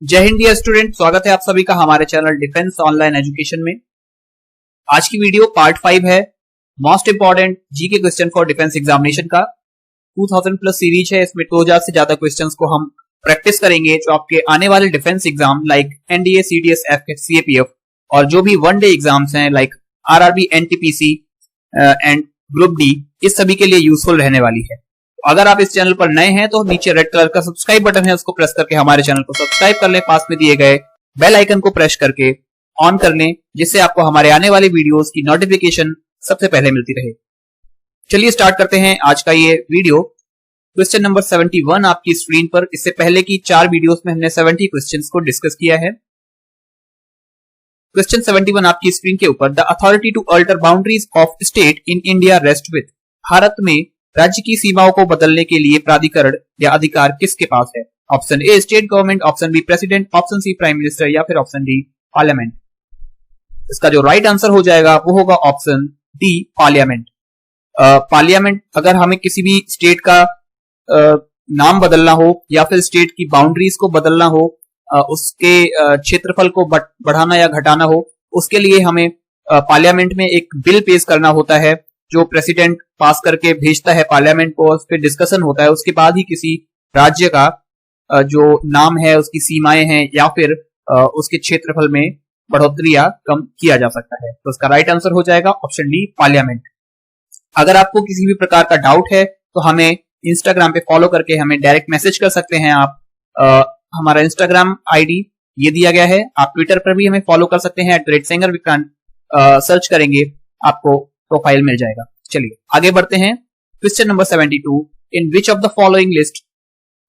जय Hind dear student, स्वागत है आप सभी का हमारे चैनल डिफेंस ऑनलाइन एजुकेशन में। आज की वीडियो पार्ट 5 है, most important GK question for defence examination का 2000 प्लस सीरीज है। इसमें 2000 से ज्यादा क्वेश्चंस को हम प्रैक्टिस करेंगे जो आपके आने वाले defence exam like NDA, CDS, AFCAT, CAPF और जो भी वन डे एग्जाम्स हैं like RRB, NTPC and group D, इस सभी के लिए यूजफुल रहने वाली है। अगर आप इस चैनल पर नए हैं तो नीचे रेड कलर का सब्सक्राइब बटन है, उसको प्रेस करके हमारे चैनल को सब्सक्राइब कर लें। पास में दिए गए बेल आइकन को प्रेस करके ऑन कर लें, जिससे आपको हमारे आने वाली वीडियोस की नोटिफिकेशन सबसे पहले मिलती रहे। चलिए स्टार्ट करते हैं आज का ये वीडियो। क्वेश्चन नंबर 71 आपकी स्क्रीन पर। इससे पहले की 4 वीडियोस में हमने 70 क्वेश्चंस को डिस्कस किया है। क्वेश्चन 71 आपकी स्क्रीन के ऊपर, the authority to alter boundaries of state in India rest with. Bharat में राज्य की सीमाओं को बदलने के लिए प्राधिकरण या अधिकार किसके पास है? Option A state government, option B president, option C prime minister या फिर ऑप्शन डी पार्लियामेंट। इसका जो राइट आंसर हो जाएगा वो होगा ऑप्शन डी पार्लियामेंट। पार्लियामेंट, अगर हमें किसी भी स्टेट का नाम बदलना हो या फिर स्टेट की बाउंड्रीज को बदलना हो, उसके क्षेत्रफल को बढ़ाना या घटाना हो, उसके लिए हमें पार्लियामेंट में एक बिल पेश करना होता है जो प्रेसिडेंट पास करके भेजता है पार्लियामेंट को, उस पर डिस्कशन होता है। उसके बाद ही किसी राज्य का जो नाम है, उसकी सीमाएं हैं या फिर उसके क्षेत्रफल में बढ़ोतरी या कम किया जा सकता है। तो इसका राइट आंसर हो जाएगा ऑप्शन डी पार्लियामेंट। अगर आपको किसी भी प्रकार का डाउट है तो हमें इंस्टाग्राम पे फॉलो करके हमें डायरेक्ट मैसेज कर सकते हैं आप। हमारा इंस्टाग्राम आईडी ये दिया गया है। आप ट्विटर पर भी हमें फॉलो कर सकते हैं, @SingerVikrant सर्च करेंगे आपको प्रोफाइल मिल जाएगा। चलिए आगे बढ़ते हैं। Question number 72, in which of the following list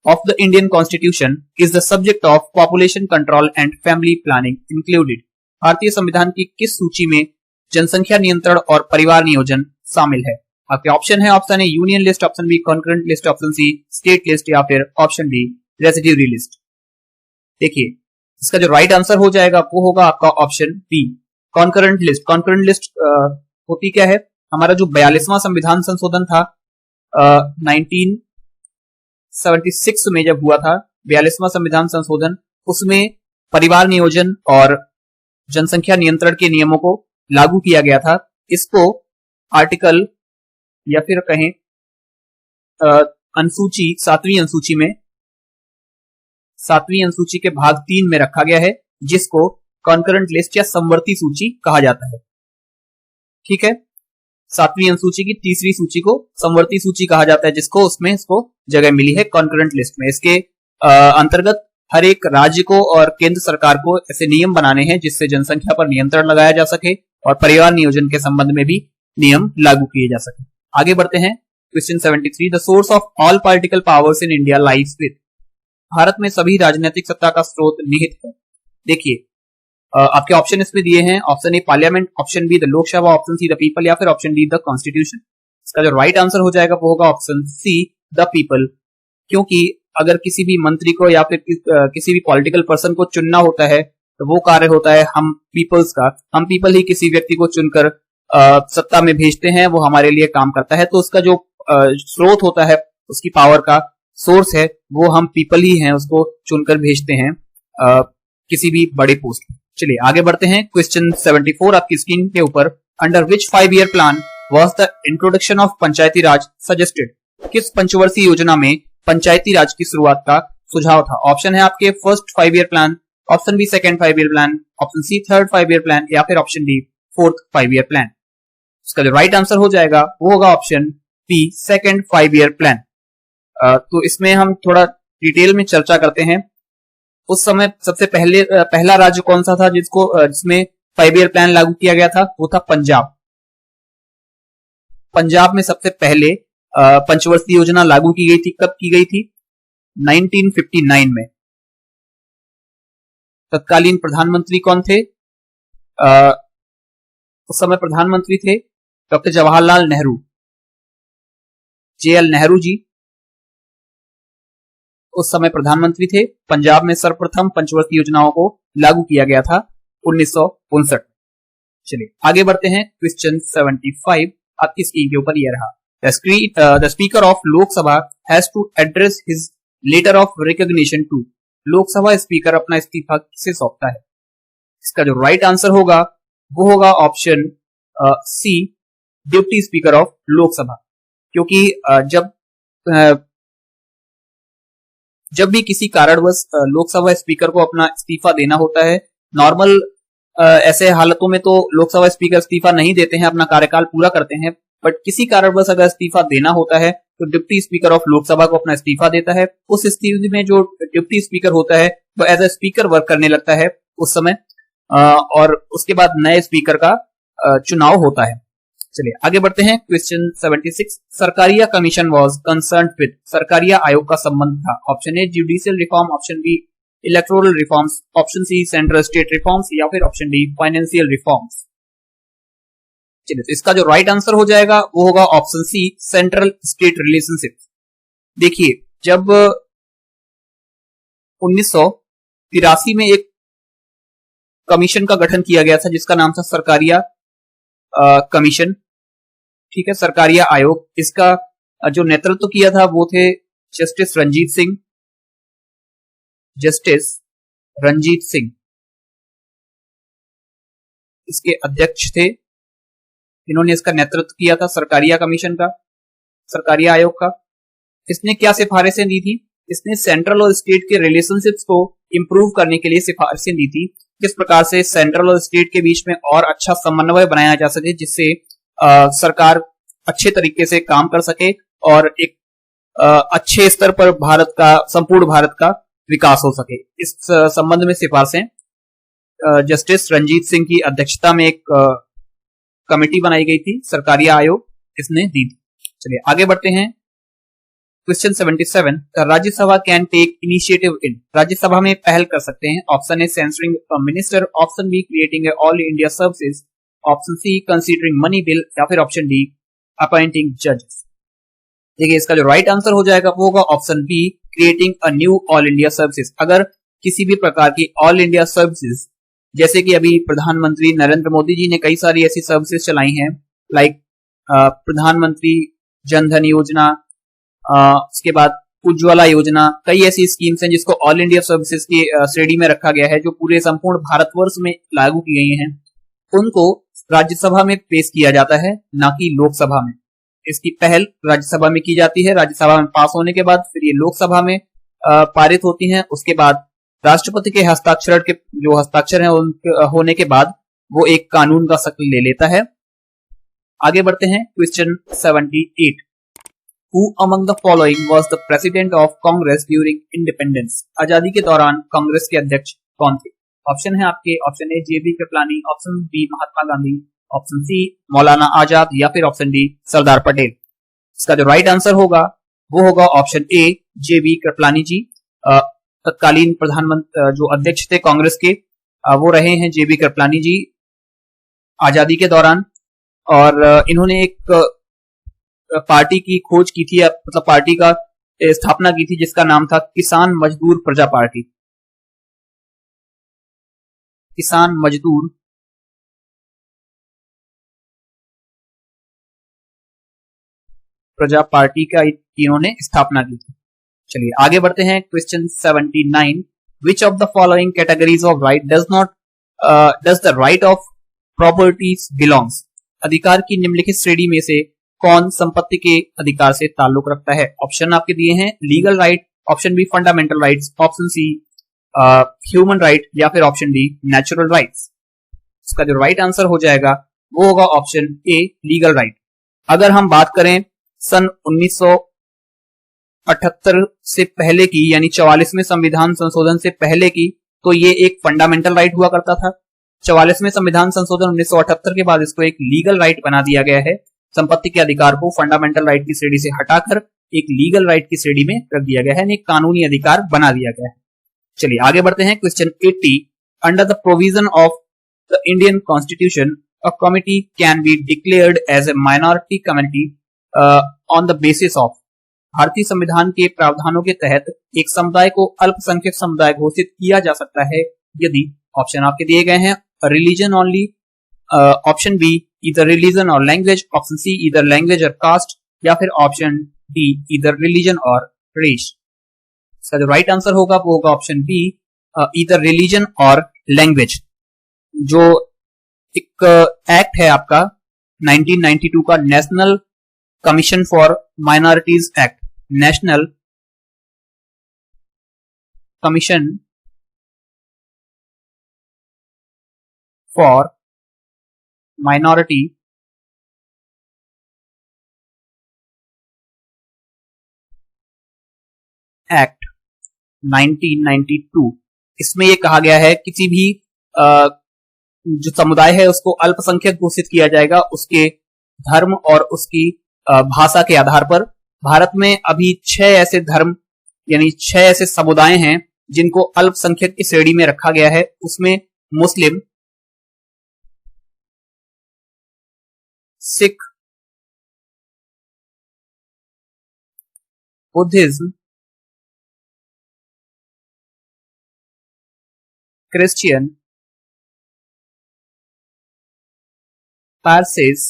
of the Indian constitution is the subject of population control and family planning included. भारतीय संविधान की किस सूची में जनसंख्या नियंत्रण और परिवार नियोजन शामिल है? आपके ऑप्शन है, option A union list, option B concurrent list, option C state list या फिर ऑप्शन डी रेसिड्यूरी लिस्ट। देखिए इसका जो राइट आंसर हो जाएगा वो होगा आपका option B concurrent list. Concurrent list होती क्या है? हमारा जो 42वां संविधान संशोधन था 1976 में जब हुआ था 42वां संविधान संशोधन, उसमें परिवार नियोजन और जनसंख्या नियंत्रण के नियमों को लागू किया गया था। इसको आर्टिकल या फिर कहें अनुसूची 7वीं अनुसूची के भाग 3 में रखा गया है, जिसको कॉन्करेंट लिस्ट या समवर्ती सूची कहा जाता है। ठीक है, 7वीं अनुसूची की तीसरी सूची को समवर्ती सूची कहा जाता है, जिसको उसमें इसको जगह मिली है कॉन्करेंट लिस्ट में। इसके अंतर्गत हर एक राज्य को और केंद्र सरकार को ऐसे नियम बनाने हैं जिससे जनसंख्या पर नियंत्रण लगाया जा सके और परिवार नियोजन के संबंध में भी नियम लागू किए जा सके। आगे बढ़ते हैं। Question 73, the source of all political powers in India lies with. Bharat में सभी राजनीतिक सत्ता का स्रोत निहित है। देखिए आपके ऑप्शन इसमें दिए हैं, option A parliament, option be the Lok Sabha, option see the people या फिर ऑप्शन डी द कॉन्स्टिट्यूशन। इसका जो राइट आंसर हो जाएगा वो होगा ऑप्शन सी द पीपल, क्योंकि अगर किसी भी मंत्री को या फिर किसी भी पॉलिटिकल पर्सन को चुनना होता है तो वो कार्य होता है हम पीपल्स का। हम पीपल ही किसी व्यक्ति को चुनकर सत्ता में भेजते हैं, वो हमारे लिए काम करता है। तो उसका जो स्रोत होता है, उसकी पावर का सोर्स है, वो हम पीपल ही हैं, उसको चुनकर भेजते हैं किसी भी बड़े पोस्ट में। चलिए आगे बढ़ते हैं। क्वेश्चन 74 आपकी स्क्रीन के ऊपर, under which 5 year plan was the introduction of Panchayati Raj suggested. किस पंचवर्षीय योजना में पंचायती राज की शुरुआत का सुझाव था? ऑप्शन है आपके first 5 year plan, option B second 5 year plan, option C third 5 year plan या फिर option D fourth 5 year plan. इसका जो राइट आंसर हो जाएगा वो होगा option B second 5 year plan. तो इसमें हम थोड़ा डिटेल में चर्चा करते हैं। उस समय सबसे पहला राज्य कौन सा था जिसमें 5 ईयर प्लान लागू किया गया था? वो था पंजाब। पंजाब में सबसे पहले पंचवर्षीय योजना लागू की गई थी। कब की गई थी? 1959 में। तत्कालीन प्रधानमंत्री कौन थे? उस समय प्रधानमंत्री थे डॉक्टर जवाहरलाल नेहरू, JL नेहरू जी उस समय प्रधानमंत्री थे। पंजाब में सर्वप्रथम पंचवर्षीय योजनाओं को लागू किया गया था 1959। चलिए आगे बढ़ते हैं। क्वेश्चन 75 आपकी स्क्रीन के ऊपर यह रहा, the speaker of Lok Sabha has to address his letter of recognition to. Lok Sabha speaker अपना इस्तीफा किसे सौंपता है? इसका जो राइट आंसर होगा वो होगा option C, deputy speaker of Lok Sabha. क्योंकि जब भी किसी कारणवश लोकसभा स्पीकर को अपना इस्तीफा देना होता है, नॉर्मल ऐसे हालतों में तो लोकसभा स्पीकर इस्तीफा नहीं देते हैं, अपना कार्यकाल पूरा करते हैं, बट किसी कारणवश अगर इस्तीफा देना होता है तो डिप्टी स्पीकर ऑफ लोकसभा को अपना इस्तीफा देता है। उस स्थिति में जो डिप्टी स्पीकर होता है वो एज ए स्पीकर वर्क करने लगता है उस समय, और उसके बाद नए स्पीकर का चुनाव होता है। चलिए आगे बढ़ते हैं। Question 76, Sarkaria commission was concerned with, Sarkaria आयोग का संबंध था। Option A judicial reform, option B electoral reforms, option C central state reforms, या फिर ऑप्शन डी फाइनेंशियल रिफॉर्म्स। चलिए तो इसका जो राइट आंसर हो जाएगा वो होगा option C, central state relationship. देखिए जब 1983 में एक कमीशन का गठन किया गया था जिसका नाम था सरकारिया कमीशन, ठीक है, सरकारिया आयोग, इसका जो नेतृत्व किया था वो थे जस्टिस रंजीत सिंह, इसके अध्यक्ष थे। इन्होंने इसका नेतृत्व किया था सरकारिया कमीशन का, सरकारिया आयोग का। इसने क्या सिफारिशें दी थी? इसने सेंट्रल और स्टेट के रिलेशनशिप्स को इंप्रूव करने के लिए सिफारिशें दी थी, किस प्रकार से सेंट्रल और स्टेट के बीच में और अच्छा समन्वय बनाया जा सके, जिससे सरकार अच्छे तरीके से काम कर सके और एक अच्छे स्तर पर भारत का, संपूर्ण भारत का विकास हो सके। इस संबंध में सिफारिशें जस्टिस रंजीत सिंह की अध्यक्षता में एक कमेटी बनाई गई थी, सरकारिया आयोग, इसने दी थी। चलिए आगे बढ़ते हैं। Question 77, Rajya Sabha can take initiative in, Rajya Sabha में पहल कर सकते हैं। Option A censoring minister, option B creating a all India services, option C considering money bill, या फिर ऑप्शन डी अपॉइंटिंग जजेस। देखिए इसका जो राइट आंसर हो जाएगा वो होगा option B, creating a new all India services. अगर किसी भी प्रकार की ऑल इंडिया सर्विसेज, जैसे कि अभी प्रधानमंत्री नरेंद्र मोदी जी ने कई सारी ऐसी सर्विसेज चलाई हैं, लाइक प्रधानमंत्री जनधन योजना, उसके बाद उज्ज्वला योजना, कई ऐसी स्कीम्स हैं जिसको ऑल इंडिया सर्विसेज की श्रेणी में रखा गया है, जो पूरे संपूर्ण भारतवर्ष में लागू की गई हैं। उनको राज्यसभा में पेश किया जाता है, ना कि लोकसभा में। इसकी पहल राज्यसभा में की जाती है, राज्यसभा में पास होने के बाद फिर ये लोकसभा में पारित होती हैं। उसके बाद राष्ट्रपति के जो हस्ताक्षर हैं उनके होने के बाद वो एक कानून का शक्ल ले लेता है। आगे बढ़ते हैं। Question 78, Who among the following was the president of Congress during independence? आजादी के दौरान कांग्रेस के अध्यक्ष कौन थे? ऑप्शन है आपके, option A J B. Kripalani, option B Mahatma Gandhi, option C Maulana Azad, या फिर ऑप्शन डी सरदार पटेल। इसका जो राइट आंसर होगा वो होगा ऑप्शन ए, जे.बी. कृपलानी जी। तत्कालीन प्रधानमंत्री जो अध्यक्ष थे कांग्रेस के, वो रहे हैं जे.बी. कृपलानी जी आजादी के दौरान। और इन्होंने एक पार्टी की खोज की थी, मतलब पार्टी का स्थापना की थी जिसका नाम था किसान मजदूर प्रजा पार्टी। किसान मजदूर प्रजा पार्टी का इन्होंने स्थापना की थी। चलिए आगे बढ़ते हैं। Question 79, which of the following categories of right does the right of properties belongs? अधिकार की निम्नलिखित श्रेणी में से कौन संपत्ति के अधिकार से ताल्लुक रखता है? ऑप्शन आपके दिए हैं, legal right, option B fundamental rights, option C human right, या फिर ऑप्शन डी नेचुरल राइट्स। इसका जो राइट आंसर हो जाएगा वो होगा ऑप्शन ए, लीगल राइट। अगर हम बात करें सन 1978 से पहले की, यानी 44वें संविधान संशोधन से पहले की, तो ये एक फंडामेंटल राइट हुआ करता था। 44वें संविधान संशोधन 1978 के बाद इसको एक लीगल राइट बना दिया गया है। संपत्ति के अधिकार को फंडामेंटल राइट की श्रेणी से हटाकर एक लीगल राइट की श्रेणी में रख दिया गया है, एक कानूनी अधिकार बना दिया गया है। चलिए आगे बढ़ते हैं। Question 80, under the provision of the Indian constitution a committee can be declared as a minority community on the basis of. भारतीय संविधान के प्रावधानों के तहत एक समुदाय को अल्पसंख्यक समुदाय घोषित किया जा सकता है यदि, ऑप्शन आपके दिए गए हैं, religion only, option B either religion or language, option C either language or caste, या फिर option D either religion or race। इसका जो राइट आंसर होगा वो होगा ऑप्शन बी, ईदर रिलीजन और लैंग्वेज। जो एक एक्ट है आपका 1992 का, national commission for minorities act, national commission for minority act 1992, इसमें यह कहा गया है किसी भी जो समुदाय है उसको अल्पसंख्यक घोषित किया जाएगा उसके धर्म और उसकी भाषा के आधार पर। भारत में अभी 6 ऐसे धर्म यानी 6 ऐसे समुदाय हैं जिनको अल्पसंख्यक की श्रेणी में रखा गया है। उसमें मुस्लिम, सिख, बुद्धिज्म, क्रिश्चियन, पारसीज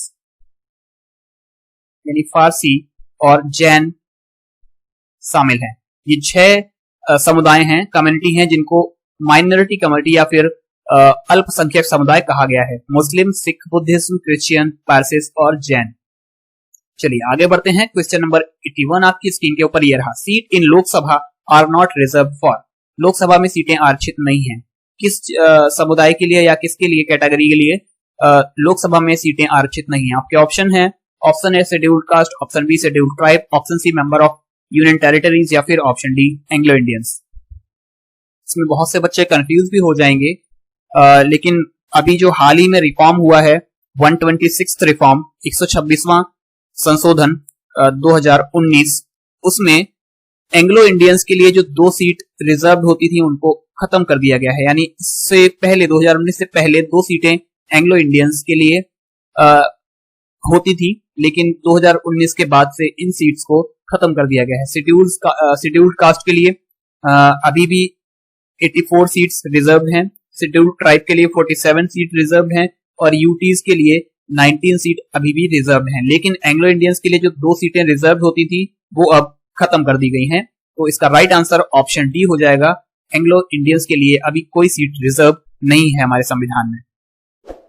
यानी फारसी और जैन शामिल हैं। ये 6 समुदाय हैं, कम्युनिटी हैं जिनको माइनॉरिटी कम्युनिटी या फिर अल्पसंख्यक समुदाय कहा गया है। मुस्लिम, सिख, बुद्धिज्म, क्रिश्चियन, पारसीज और जैन। चलिए आगे बढ़ते हैं। क्वेश्चन नंबर 81 आपकी स्क्रीन के ऊपर ये रहा। Seat in Lok Sabha are not reserve for, Lok Sabha में सीटें आरक्षित नहीं हैं। किस समुदाय के लिए या किसके लिए, कैटेगरी के लिए लोकसभा में सीटें आरक्षित नहीं है? आपके ऑप्शन है, option A scheduled caste, option B scheduled tribe, option C member of union territories या फिर ऑप्शन डी एंग्लो इंडियंस। इसमें बहुत से बच्चे कंफ्यूज भी हो जाएंगे, लेकिन अभी जो हाल ही में रिफॉर्म हुआ है 126th रिफॉर्म, 126वां संशोधन 2019, उसमें एंग्लो इंडियंस के लिए जो 2 सीट रिजर्व होती थी उनको खत्म कर दिया गया है। यानी इससे पहले 2019 से पहले 2 सीटें एंग्लो इंडियंस के लिए होती थी, लेकिन 2019 के बाद से इन सीट्स को खत्म कर दिया गया है। शेड्यूल्ड कास्ट के लिए अभी भी 84 सीट्स रिजर्व हैं, शेड्यूल्ड ट्राइब के लिए 47 सीट रिजर्व हैं और यूटीज के लिए 19 सीट अभी भी रिजर्व हैं। लेकिन एंग्लो इंडियंस के लिए जो 2 सीटें रिजर्व होती थी वो अब खत्म कर दी गई हैं। तो इसका राइट आंसर ऑप्शन डी हो जाएगा। एंग्लो इंडियंस के लिए अभी कोई सीट रिजर्व नहीं है हमारे संविधान में।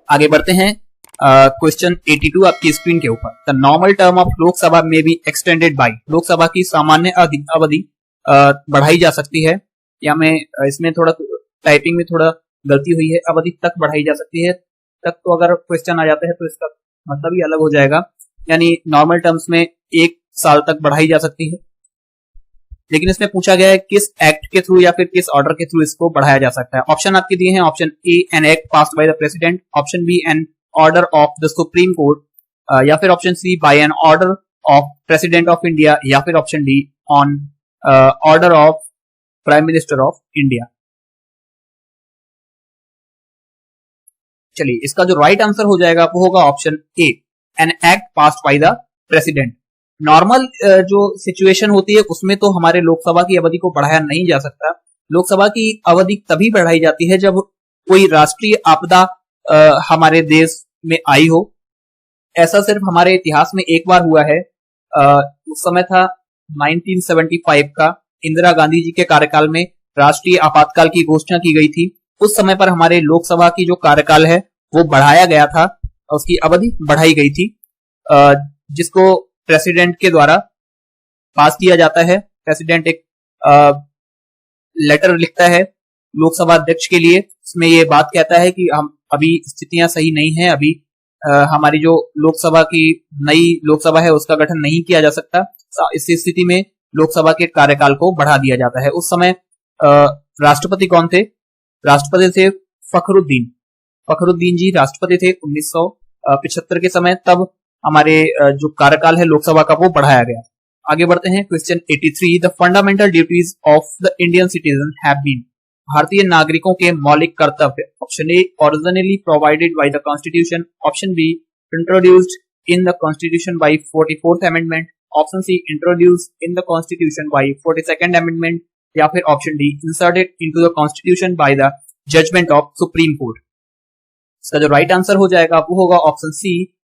आगे बढ़ते हैं। क्वेश्चन 82 आपकी स्क्रीन के ऊपर। The normal term of Lok Sabha में बी एक्सटेंडेड बाई, लोकसभा की सामान्य अवधि बढ़ाई जा सकती है, या मैं इसमें थोड़ा टाइपिंग में थोड़ा गलती हुई है, अवधि तक बढ़ाई जा सकती है। तक तो अगर क्वेश्चन आ जाता है तो इसका मतलब ही अलग हो जाएगा, यानी नॉर्मल टर्म्स में 1 साल तक बढ़ाई जा सकती है। लेकिन इसमें पूछा गया है किस एक्ट के थ्रू या फिर किस ऑर्डर के थ्रू इसको बढ़ाया जा सकता है। ऑप्शन आपके दिए हैं, option A an act passed by the president, option B an order of the supreme court, या फिर option C by an order of president of India, या फिर option D on order of prime minister of India. चलिए इसका जो right answer हो जाएगा वो होगा option A, an act passed by the president. Normal जो सिचुएशन होती है उसमें तो हमारे लोकसभा की अवधि को बढ़ाया नहीं जा सकता। लोकसभा की अवधि तभी बढ़ाई जाती है जब कोई राष्ट्रीय आपदा हमारे देश में आई हो। ऐसा सिर्फ हमारे इतिहास में एक बार हुआ है, उस समय था 1975 का, इंदिरा गांधी जी के कार्यकाल में राष्ट्रीय आपातकाल की घोषणा की गई थी। उस समय पर हमारे लोकसभा की जो कार्यकाल है वो बढ़ाया गया था, उसकी अवधि बढ़ाई गई थी, जिसको प्रेसिडेंट के द्वारा पास किया जाता है। प्रेसिडेंट एक लेटर लिखता है लोकसभा अध्यक्ष के लिए, इसमें ये बात कहता है कि हम अभी स्थितियां सही नहीं है, अभी हमारी जो लोकसभा की नई लोकसभा है उसका गठन नहीं किया जा सकता। इस स्थिति में लोकसभा के कार्यकाल को बढ़ा दिया जाता है। उस समय राष्ट्रपति कौन थे? राष्ट्रपति थे फखरुद्दीन जी राष्ट्रपति थे 1975 के समय। तब हमारे जो कार्यकाल है लोकसभा का वो बढ़ाया गया। आगे बढ़ते हैं। Question 83, the fundamental duties of the Indian citizen have been, भारतीय नागरिकों के मौलिक कर्तव्य। Option A, originally provided by the constitution, option B, introduced in the constitution by 44th amendment, option C, introduced in the constitution by 42nd amendment, या फिर option D, inserted into the constitution by the judgement of supreme court. इसका जो right answer हो जाएगा वो होगा option C,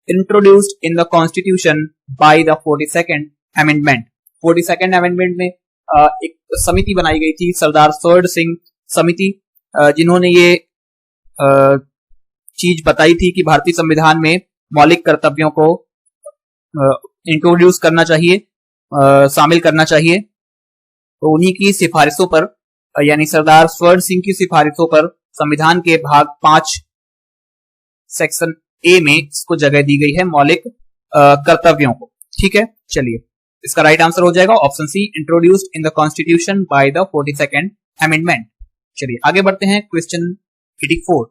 introduced in the constitution by the 42nd amendment. 42nd amendment में एक समिति बनाई गई थी, सरदार स्वर्ण सिंह समिति, जिन्होंने ये चीज बताई थी कि भारतीय संविधान में मौलिक कर्तव्यों को इंट्रोड्यूस करना चाहिए, शामिल करना चाहिए। तो उन्हीं की सिफारिशों पर, यानी सरदार स्वर्ण सिंह की सिफारिशों पर संविधान के भाग 5 सेक्शन ए में इसको जगह दी गई है, मौलिक कर्तव्यों को। ठीक है, चलिए इसका राइट आंसर हो जाएगा option C, introduced in the constitution by the 42nd amendment. चलिए आगे बढ़ते हैं, question 84।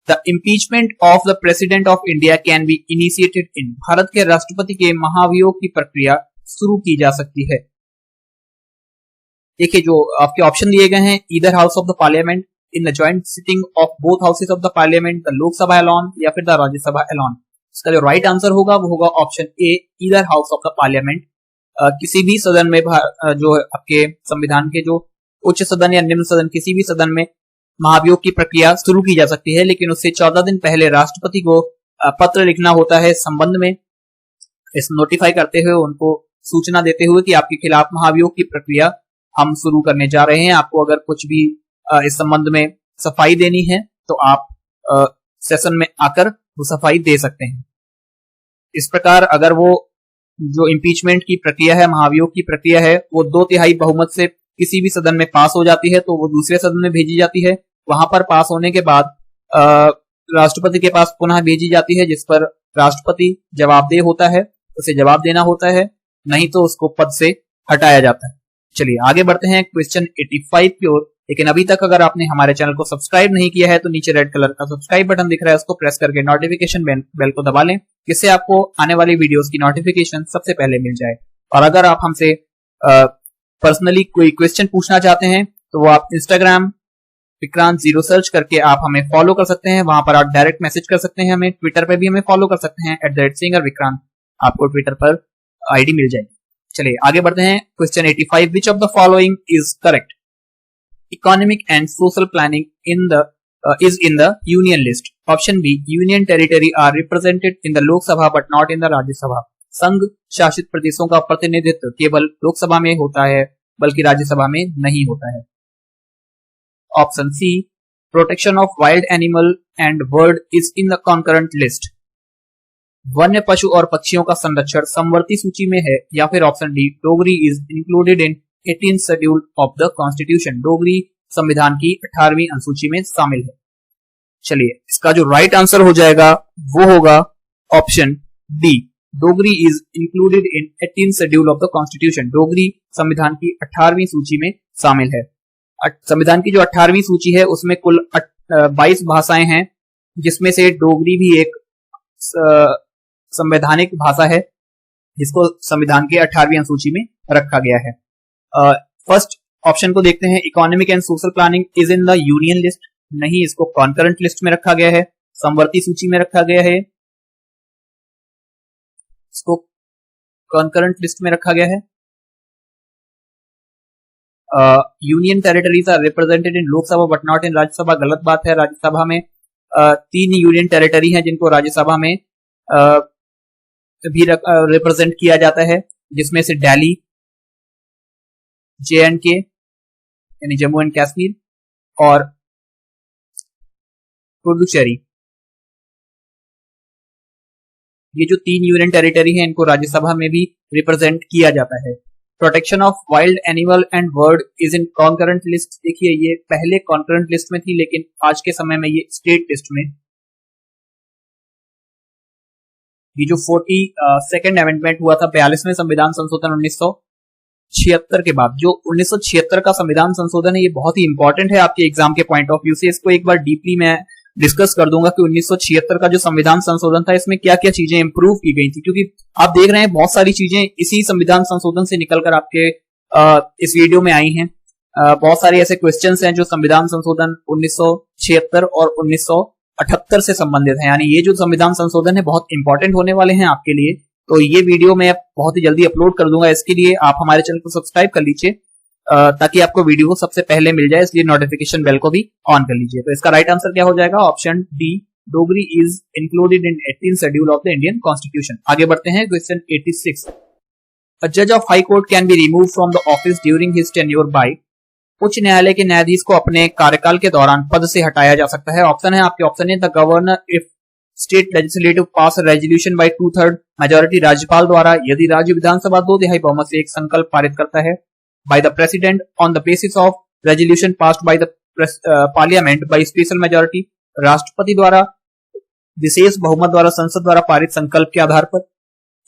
The impeachment of the president of India can be initiated in. Bharat के राष्ट्रपति के महाभियोग की प्रक्रिया शुरू की जा सकती है। देखिए जो आपके ऑप्शन दिए गए हैं, either house of the parliament, in the joint sitting of both houses of the parliament, the Lok Sabha alone या फिर द राज्यसभा अलोन। इसका जो राइट आंसर होगा वो होगा option A, either house of the parliament. किसी भी सदन में जो आपके संविधान के जो उच्च सदन या निम्न सदन, किसी भी सदन में महाभियोग की प्रक्रिया शुरू की जा सकती है, लेकिन उससे 14 दिन पहले राष्ट्रपति को पत्र लिखना होता है संबंध में, इस नोटिफाई करते हुए, उनको सूचना देते हुए कि आपके खिलाफ महाभियोग की प्रक्रिया हम शुरू करने जा रहे हैं। आपको अगर कुछ भी इस संबंध में सफाई देनी है तो आप सेशन में आकर वो सफाई दे सकते हैं। इस प्रकार अगर वो जो इम्पीचमेंट की प्रक्रिया है, महाभियोग की प्रक्रिया है, वो 2/3 बहुमत से किसी भी सदन में पास हो जाती है तो वो दूसरे सदन में भेजी जाती है। वहां पर पास होने के बाद राष्ट्रपति के पास पुनः भेजी जाती है, जिस पर राष्ट्रपति जवाबदेह होता है, उसे जवाब देना होता है, नहीं तो उसको पद से हटाया जाता है। चलिए आगे बढ़ते हैं, क्वेश्चन 85 की ओर। लेकिन अभी तक अगर आपने हमारे चैनल को सब्सक्राइब नहीं किया है तो नीचे रेड कलर का सब्सक्राइब बटन दिख रहा है, उसको प्रेस करके नोटिफिकेशन बेल को दबा लें, जिससे आपको आने वाली वीडियोस की नोटिफिकेशन सबसे पहले मिल जाए। और अगर आप हमसे पर्सनली कोई क्वेश्चन पूछना चाहते हैं तो वो आप इंस्टाग्राम विक्रांत 0 सर्च करके आप हमें फॉलो कर सकते हैं। वहां पर आप डायरेक्ट मैसेज कर सकते हैं हमें। ट्विटर पे भी हमें फॉलो कर सकते हैं @singervikrant, आपको ट्विटर पर आईडी मिल जाएगी। चलिए आगे बढ़ते हैं, question 85। Which of the following is correct? Economic and social planning is in the union list. Option B, union territory are represented in the Lok Sabha but not in the Rajya Sabha. संघ शासित प्रदेशों का प्रतिनिधित्व केवल लोकसभा में होता है बल्कि राज्यसभा में नहीं होता है। Option C, protection of wild animal and bird is in the concurrent list. वन्य पशु और पक्षियों का संरक्षण समवर्ती सूची में है। या फिर option D, Dogri is included in 18th schedule of the constitution. Dogri संविधान की 18वीं अनुसूची में शामिल है। चलिए इसका जो राइट आंसर हो जाएगा वो होगा option D, Dogri is included in 18th schedule of the constitution. Dogri संविधान की 18वीं सूची में शामिल है। संविधान की जो 18वीं सूची है उसमें कुल 22 भाषाएं हैं, जिसमें से डोगरी भी एक संवैधानिक भाषा है जिसको संविधान की 18वीं अनुसूची में रखा गया है। फर्स्ट ऑप्शन को देखते हैं, economic and social planning is in the union list. नहीं, इसको कॉन्करेंट लिस्ट में रखा गया है, समवर्ती सूची में रखा गया है, इसको कॉन्करेंट लिस्ट में रखा गया है। Union territories are represented in Lok Sabha but not in Rajya Sabha. गलत बात है। राज्यसभा में 3 यूनियन टेरिटरी हैं जिनको राज्यसभा में भी रिप्रेजेंट किया जाता है, जिसमें से दिल्ली, JNK यानी जम्मू एंड कश्मीर और पुडुचेरी। ये जो 3 यूनियन टेरिटरी हैं इनको राज्यसभा में भी रिप्रेजेंट किया जाता है। Protection of wild animal and bird is in concurrent list. देखिए ये पहले कॉन्करेंट लिस्ट में थी, लेकिन आज के समय में ये स्टेट लिस्ट में। ये जो 42nd अमेंडमेंट हुआ था 42वें संविधान संशोधन 1976 के बाद, जो 1976 का संविधान संशोधन है, ये बहुत ही इंपॉर्टेंट है आपके एग्जाम के पॉइंट ऑफ व्यू से। इसको एक बार डीपली मैं डिस्कस कर दूंगा कि 1976 का जो संविधान संशोधन था इसमें क्या क्या चीजें इंप्रूव की गई थी, क्योंकि आप देख रहे हैं बहुत सारी चीजें इसी संविधान संशोधन से निकलकर आपके इस वीडियो में आई हैं। बहुत सारे ऐसे क्वेश्चंस हैं जो संविधान संशोधन 1976 और 1978 से संबंधित हैं। यानी ये जो संविधान संशोधन है बहुत इंपॉर्टेंट होने वाले हैं आपके लिए। तो ये वीडियो मैं बहुत ही जल्दी अपलोड कर दूंगा। इसके लिए आप हमारे चैनल को सब्सक्राइब कर लीजिए ताकि आपको वीडियो सबसे पहले मिल जाए, इसलिए नोटिफिकेशन बेल को भी ऑन कर लीजिए। तो इसका राइट आंसर क्या हो जाएगा? Option D, Dogri is included in 18th schedule of the Indian constitution. आगे बढ़ते हैं question 86। A judge of high court can be removed from the office during his tenure by। उच्च न्यायालय के न्यायाधीश को अपने कार्यकाल के दौरान पद से हटाया जा सकता है। ऑप्शन है आपके, ऑप्शन है the governor if state legislative pass resolution bye 2/3 majority, राज्यपाल द्वारा यदि राज्य विधानसभा 2/3 बहुमत से एक संकल्प पारित करता है। Bye the president on the basis of resolution passed by the parliament by special majority, राष्ट्रपति द्वारा विशेष बहुमत द्वारा संसद द्वारा पारित संकल्प के आधार पर।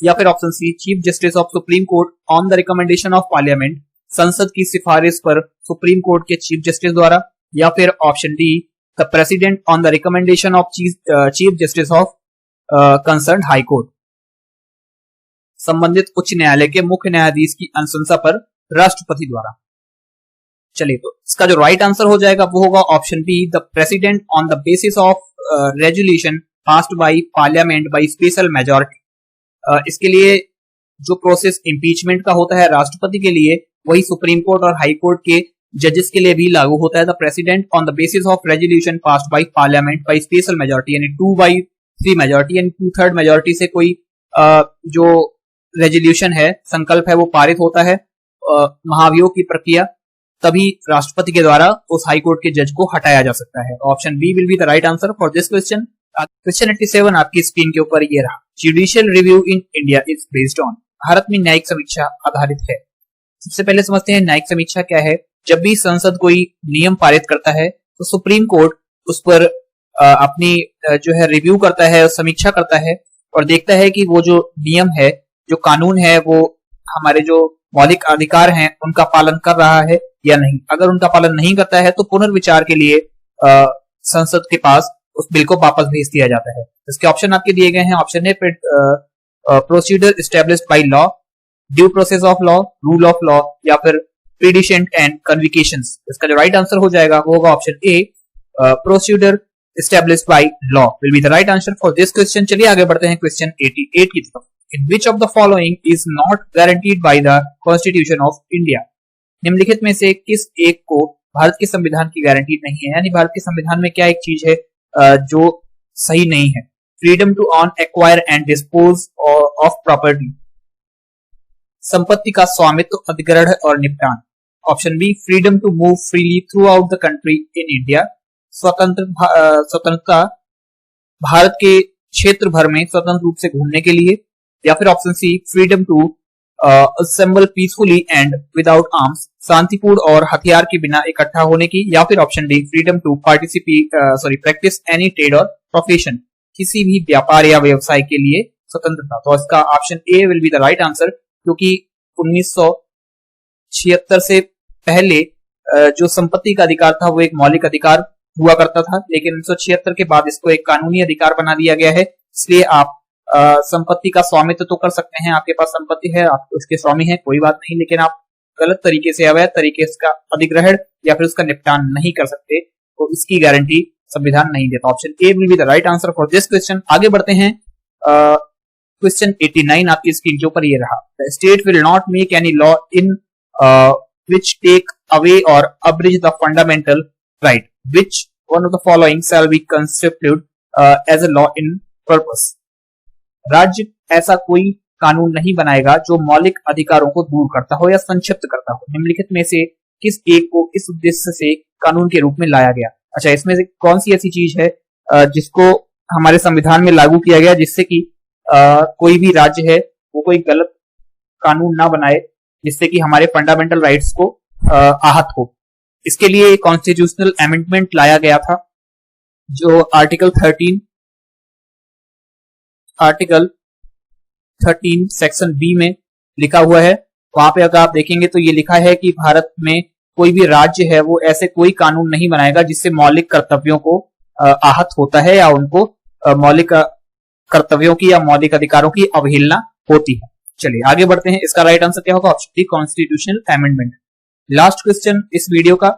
या फिर option C chief justice of supreme court on the recommendation of parliament, संसद की सिफारिश पर सुप्रीम कोर्ट के चीफ जस्टिस द्वारा। या फिर option D the president on the recommendation of chief justice of concern high court, संबंधित उच्च न्यायालय के मुख्य न्यायाधीश की अनुशंसा पर राष्ट्रपति द्वारा। चलिए, तो इसका जो राइट आंसर हो जाएगा वो होगा option be the president on the basis of resolution passed by parliament by special majority. इसके लिए जो प्रोसेस इम्पीचमेंट का होता है राष्ट्रपति के लिए, वही सुप्रीम कोर्ट और हाई कोर्ट के जजेस के लिए भी लागू होता है। The president on the basis of resolution passed by parliament by special majority, यानी 2/3 मेजोरिटी यानी 2/3 मेजोरिटी से कोई जो रेजोल्यूशन है, संकल्प है, वो पारित होता है महाभियोग की प्रक्रिया, तभी राष्ट्रपति के द्वारा उस हाई कोर्ट के जज को हटाया जा सकता है। Option B will be the right answer for this question. Question 87 आपकी स्क्रीन के ऊपर ये रहा। Judicial review in India is based on, Bharat में न्यायिक समीक्षा आधारित है। सबसे पहले समझते हैं न्यायिक समीक्षा क्या है। जब भी संसद कोई नियम पारित करता है तो सुप्रीम कोर्ट उस पर अपनी जो है रिव्यू करता है, समीक्षा करता है और देखता है कि वो जो नियम है, जो कानून है, वो हमारे जो मौलिक अधिकार हैं उनका पालन कर रहा है या नहीं। अगर उनका पालन नहीं करता है तो पुनर्विचार के लिए संसद के पास उस बिल को वापस भेज दिया जाता है। इसके ऑप्शन आपके दिए गए हैं। ऑप्शन है procedure established by law, due process of law, rule of law, या फिर प्रीडिशेंट एंड कन्विकेशंस। इसका जो राइट आंसर हो जाएगा वो होगा option A procedure established by law will be the right answer for this question. चलिए आगे बढ़ते हैं क्वेश्चन 88 की तरफ। In which of the following is not guaranteed by the Constitution of India? निम्नलिखित में से किस एक को भारत के संविधान की गारंटी नहीं है, यानी भारत के संविधान में क्या एक चीज है जो सही नहीं है। Freedom to own, acquire and dispose of property, संपत्ति का स्वामित्व, अधिग्रहण और निपटान। Option B freedom to move freely throughout the country in India, स्वतंत्रता भारत के क्षेत्र भर में स्वतंत्र रूप से घूमने के लिए। या फिर option C freedom to assemble peacefully and without arms, शांतिपूर्ण और हथियार के बिना इकट्ठा होने की। या फिर option D freedom to practise any trade और प्रोफेशन, किसी भी व्यापार या व्यवसाय के लिए स्वतंत्रता। तो इसका option A will be the right answer, क्योंकि 1976 से पहले जो संपत्ति का अधिकार था वो एक मौलिक अधिकार हुआ करता था, लेकिन 1976 के बाद इसको एक कानूनी अधिकार बना दिया गया है। इसलिए आप संपत्ति का स्वामित्व तो कर सकते हैं, आपके पास संपत्ति है, आप उसके स्वामी हैं, कोई बात नहीं, लेकिन आप गलत तरीके से, अवैध तरीके से उसका अधिग्रहण या फिर उसका निपटान नहीं कर सकते, तो इसकी गारंटी संविधान नहीं देता। Option A will be the right answer for this question. आगे बढ़ते हैं क्वेश्चन 89 आपकी स्क्रीन के ऊपर ये रहा। The state will not make any law in which take away or abridge the fundamental right, which one of the following shall be constitute as a law in purpose. राज्य ऐसा कोई कानून नहीं बनाएगा जो मौलिक अधिकारों को दूर करता हो या संक्षिप्त करता हो। निम्नलिखित में से किस एक को इस उद्देश्य से कानून के रूप में लाया गया। अच्छा, इसमें से कौन सी ऐसी चीज है जिसको हमारे संविधान में लागू किया गया जिससे कि कोई भी राज्य है वो कोई गलत कानून ना बनाए जिससे कि हमारे फंडामेंटल राइट्स को आहत हो। इसके लिए कॉन्स्टिट्यूशनल अमेंडमेंट लाया गया था, जो आर्टिकल 13 सेक्शन बी में लिखा हुआ है। वहां पे अगर आप देखेंगे तो ये लिखा है कि भारत में कोई भी राज्य है वो ऐसे कोई कानून नहीं बनाएगा जिससे मौलिक कर्तव्यों को आहत होता है या उनको मौलिक कर्तव्यों की या मौलिक अधिकारों की अवहेलना होती है। चलिए आगे बढ़ते हैं। इसका राइट आंसर क्या होगा? Option D constitutional amendment. Last question इस वीडियो का,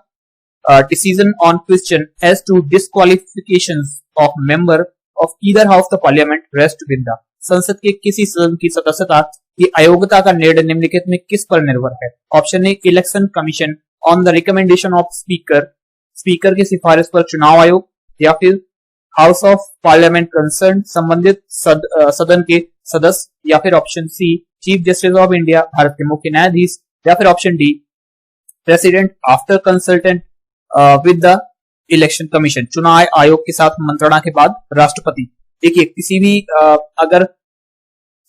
decision on question as to disqualification of member of either house of parliament rest with the, संसद के किसी सदन की सदस्यता की अयोग्यता का निर्णय निम्नलिखित में किस पर निर्भर है? Option A election commission on the recommendation of speaker, speaker की सिफारिश पर चुनाव आयोग, या फिर हाउस ऑफ पार्लियामेंट कंसर्न, संबंधित सदन के सदस्य, या फिर option C chief justice of India, भारत के मुख्य न्यायाधीश, या फिर option D president after consultant with the election commission, चुनाव आयोग के साथ मंत्रणा के बाद राष्ट्रपति। देखिए किसी भी अगर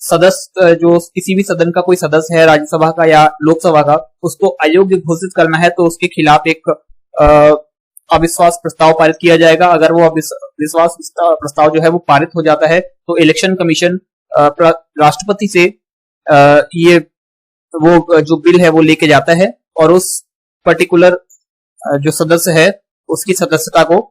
सदस्य जो किसी भी सदन का कोई सदस्य है, राज्यसभा का या लोकसभा का, उसको अयोग्य घोषित करना है तो उसके खिलाफ एक अविश्वास प्रस्ताव पारित किया जाएगा। अगर वो अविश्वास प्रस्ताव जो है वो पारित हो जाता है तो इलेक्शन कमीशन राष्ट्रपति से ये वो जो बिल है वो लेके जाता है और उस पर्टिकुलर जो सदस्य है उसकी सदस्यता को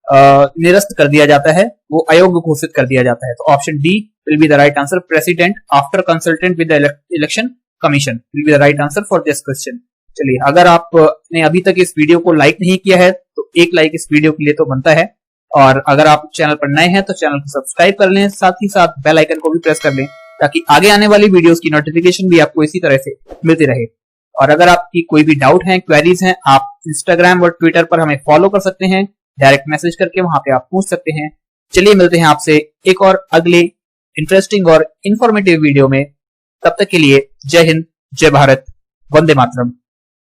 निरस्त कर दिया जाता है, वो अयोग्य घोषित कर दिया जाता है। तो option D will be the right answer, president after consultant with the election commission will be the right answer for this question. चलिए, अगर आपने अभी तक इस वीडियो को लाइक नहीं किया है तो एक लाइक इस वीडियो के लिए तो बनता है, और अगर आप चैनल पर नए हैं तो चैनल को सब्सक्राइब कर लें, साथ ही साथ बेल आइकन को भी प्रेस कर लें ताकि आगे आने वाली वीडियोस की नोटिफिकेशन भी आपको इसी तरह से मिलती रहे। और अगर आपकी कोई भी डाउट है, क्वेरीज हैं, आप इंस्टाग्राम और ट्विटर पर हमें फॉलो कर सकते हैं, डायरेक्ट मैसेज करके वहां पे आप पूछ सकते हैं। चलिए मिलते हैं आपसे एक और अगले इंटरेस्टिंग और इंफॉर्मेटिव वीडियो में। तब तक के लिए जय हिंद, जय भारत, वंदे मातरम।